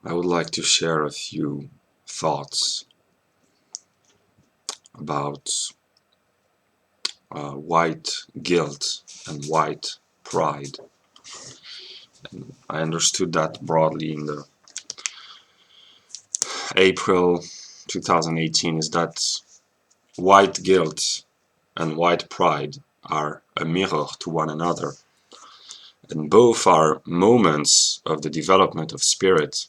I would like to share a few thoughts about white guilt and white pride. And I understood that broadly in the April 2018 is that white guilt and white pride are a mirror to one another, and both are moments of the development of spirit,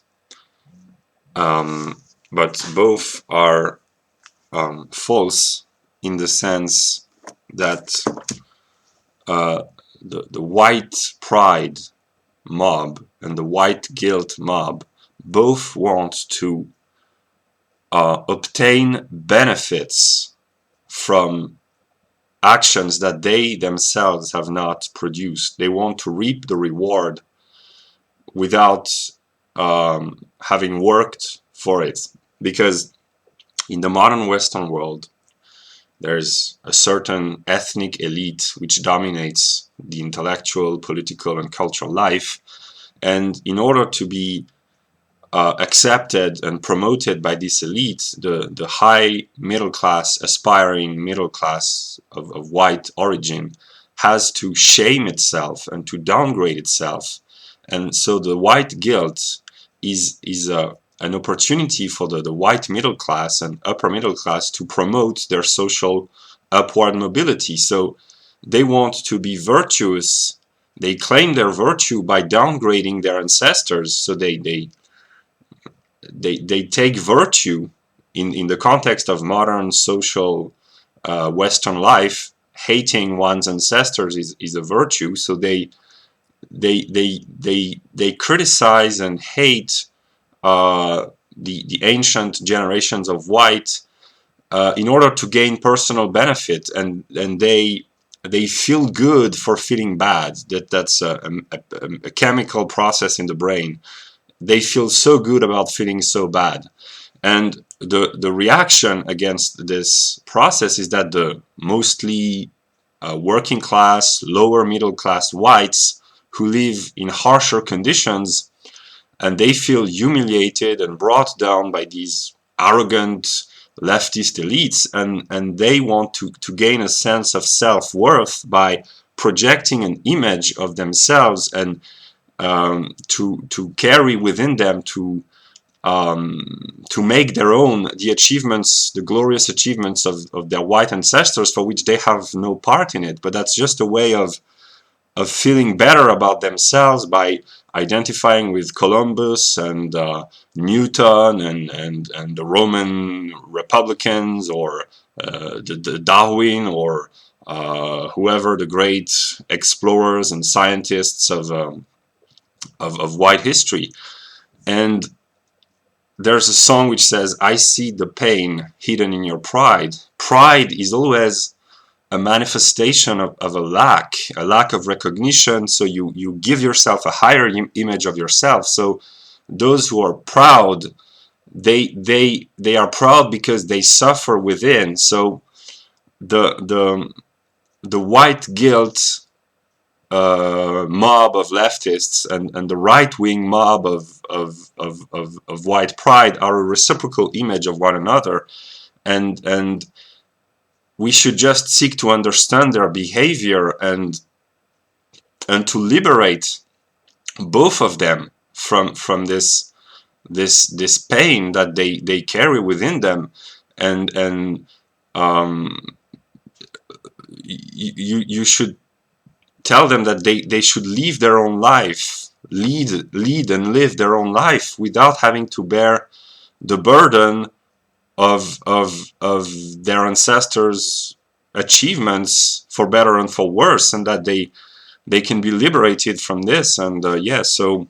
but both are false in the sense that the white pride mob and the white guilt mob both want to obtain benefits from actions that they themselves have not produced. They want to reap the reward without having worked for it. Because in the modern Western world, there's a certain ethnic elite which dominates the intellectual, political, and cultural life. And in order to be accepted and promoted by this elite, the high middle class, aspiring middle class of white origin has to shame itself and to downgrade itself. And so the white guilt is an opportunity for the white middle class and upper middle class to promote their social upward mobility. So they want to be virtuous. They claim their virtue by downgrading their ancestors. So they take virtue in the context of modern social Western life. Hating one's ancestors is a virtue. So they criticize and hate the ancient generations of white in order to gain personal benefit, and they feel good for feeling bad. That's a chemical process in the brain. They feel so good about feeling so bad. And the reaction against this process is that the mostly working class, lower middle class whites who live in harsher conditions, and they feel humiliated and brought down by these arrogant leftist elites, and they want to gain a sense of self-worth by projecting an image of themselves and to carry within them to make their own the achievements, the glorious achievements of their white ancestors, for which they have no part in it. But that's just a way of feeling better about themselves by identifying with Columbus and Newton and the Roman Republicans, or the Darwin, or whoever the great explorers and scientists of white history. And there's a song which says, "I see the pain hidden in your pride." Pride is always a manifestation of a lack of recognition. So you give yourself a higher image of yourself. So those who are proud, they are proud because they suffer within. So the white guilt mob of leftists and the right-wing mob of white pride are a reciprocal image of one another, and we should just seek to understand their behavior and to liberate both of them from this pain that they carry within them, and you should tell them that they should live their own life, lead and live their own life without having to bear the burden of their ancestors' achievements, for better and for worse, and that they can be liberated from this. And yeah, so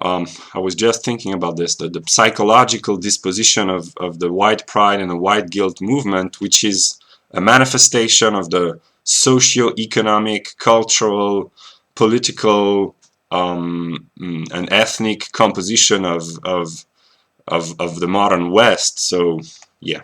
I was just thinking about this, the psychological disposition of the white pride and the white guilt movement, which is a manifestation of the socio-economic, cultural, political, and ethnic composition of the modern West. So yeah.